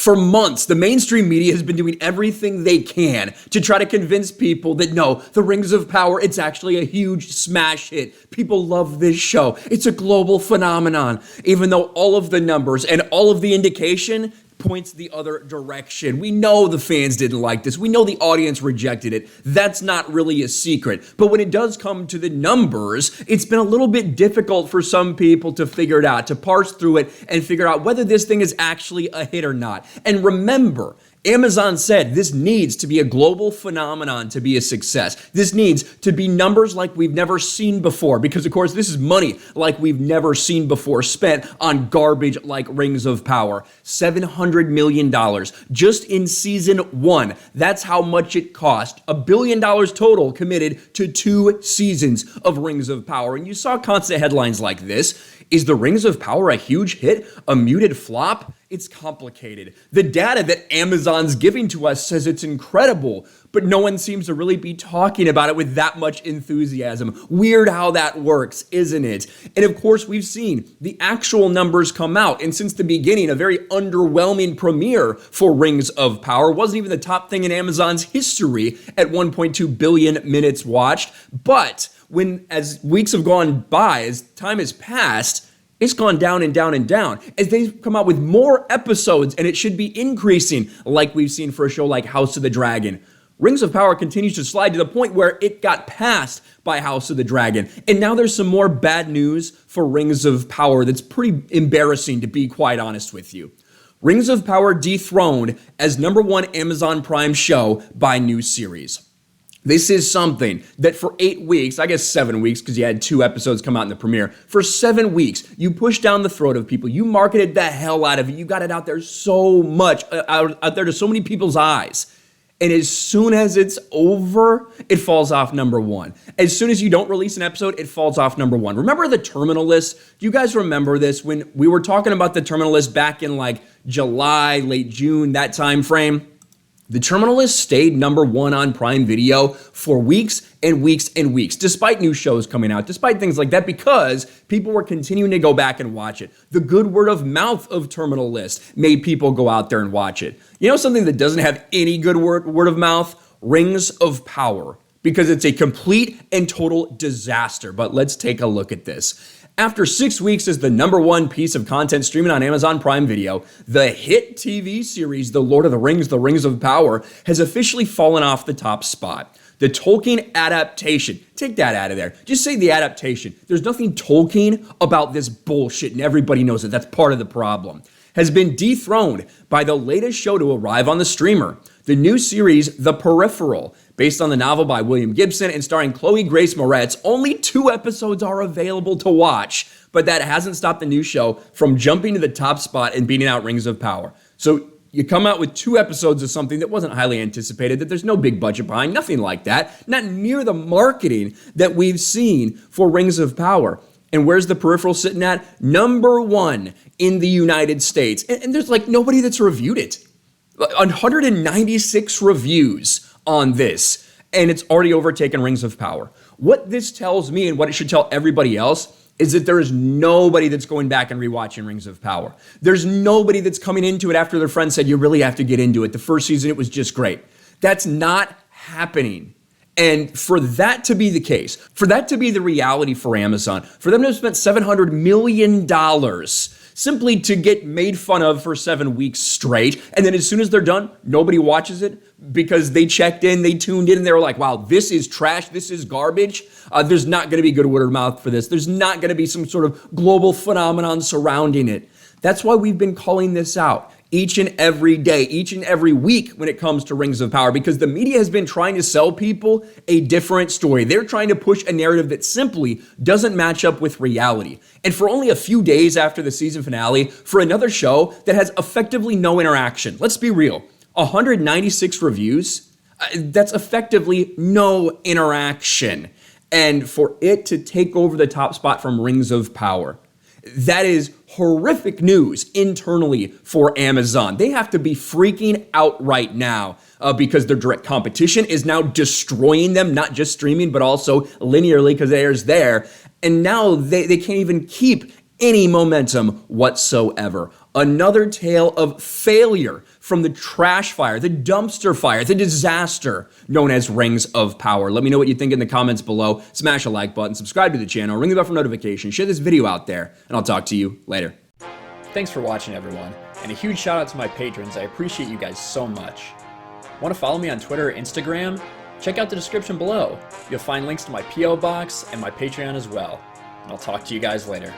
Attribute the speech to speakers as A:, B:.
A: For months, the mainstream media has been doing everything they can to try to convince people that no, the Rings of Power, it's actually a huge smash hit. People love this show. It's a global phenomenon, even though all of the numbers and all of the indication points the other direction. We know the fans didn't like this. We know the audience rejected it. That's not really a secret. But when it does come to the numbers, it's been a little bit difficult for some people to figure it out, to parse through it and figure out whether this thing is actually a hit or not. And remember, Amazon said this needs to be a global phenomenon to be a success. This needs to be numbers like we've never seen before, because of course this is money like we've never seen before spent on garbage like Rings of Power. $700 million just in season 1. That's how much it cost. $1 billion total committed to 2 seasons of Rings of Power. And you saw constant headlines like this. Is the Rings of Power a huge hit? A muted flop? It's complicated. The data that Amazon's giving to us says it's incredible, but no one seems to really be talking about it with that much enthusiasm. Weird how that works, isn't it? And of course, we've seen the actual numbers come out, and since the beginning, a very underwhelming premiere for Rings of Power. Wasn't even the top thing in Amazon's history at 1.2 billion minutes watched, but as weeks have gone by, as time has passed, it's gone down and down and down as they've come out with more episodes, and it should be increasing like we've seen for a show like House of the Dragon. Rings of Power continues to slide to the point where it got passed by House of the Dragon. And now there's some more bad news for Rings of Power that's pretty embarrassing, to be quite honest with you. Rings of Power dethroned as #1 Amazon Prime show by new series. This is something that for 8 weeks, I guess 7 weeks, because you had 2 episodes come out in the premiere. For 7 weeks, you pushed down the throat of people. You marketed the hell out of it. You got it out there so much, out there to so many people's eyes. And as soon as it's over, it falls off #1. As soon as you don't release an episode, it falls off #1. Remember the terminal list? Do you guys remember this? When we were talking about the terminal list back in like July, late June, that time frame? The terminal list stayed #1 on Prime Video for weeks and weeks and weeks, despite new shows coming out, despite things like that, because people were continuing to go back and watch it. The good word of mouth of terminal list made people go out there and watch it. You know something that doesn't have any good word of mouth? Rings of Power, because it's a complete and total disaster. But let's take a look at this. After 6 weeks as the #1 piece of content streaming on Amazon Prime Video, the hit TV series The Lord of the Rings, The Rings of Power, has officially fallen off the top spot. The Tolkien adaptation, take that out of there. Just say the adaptation. There's nothing Tolkien about this bullshit, and everybody knows it. That's part of the problem. Has been dethroned by the latest show to arrive on the streamer. The new series, The Peripheral, based on the novel by William Gibson and starring Chloe Grace Moretz. Only 2 episodes are available to watch, but that hasn't stopped the new show from jumping to the top spot and beating out Rings of Power. So you come out with 2 episodes of something that wasn't highly anticipated, that there's no big budget behind, nothing like that, not near the marketing that we've seen for Rings of Power. And where's The Peripheral sitting at? #1 in the United States. And there's like nobody that's reviewed it. 196 reviews on this, and it's already overtaken Rings of Power. What this tells me, and what it should tell everybody else, is that there is nobody that's going back and rewatching Rings of Power. There's nobody that's coming into it after their friend said, you really have to get into it. The first season, it was just great. That's not happening. And for that to be the case, for that to be the reality for Amazon, for them to have spent $700 million simply to get made fun of for 7 weeks straight, and then as soon as they're done, nobody watches it because they checked in, they tuned in, and they were like, wow, this is trash, this is garbage. There's not going to be good word of mouth for this. There's not going to be some sort of global phenomenon surrounding it. That's why we've been calling this out each and every day, each and every week when it comes to Rings of Power, because the media has been trying to sell people a different story. They're trying to push a narrative that simply doesn't match up with reality. And for only a few days after the season finale, for another show that has effectively no interaction, let's be real, 196 reviews, that's effectively no interaction. And for it to take over the top spot from Rings of Power, that is horrific news internally for Amazon. They have to be freaking out right now because their direct competition is now destroying them, not just streaming, but also linearly because theirs there. And now they can't even keep any momentum whatsoever. Another tale of failure from the trash fire, the dumpster fire, the disaster known as Rings of Power. Let me know what you think in the comments below. Smash a like button, subscribe to the channel, ring the bell for notifications, share this video out there, and I'll talk to you later.
B: Thanks for watching, everyone, and a huge shout out to my patrons. I appreciate you guys so much. Want to follow me on Twitter or Instagram? Check out the description below. You'll find links to my P.O. box and my Patreon as well. And I'll talk to you guys later.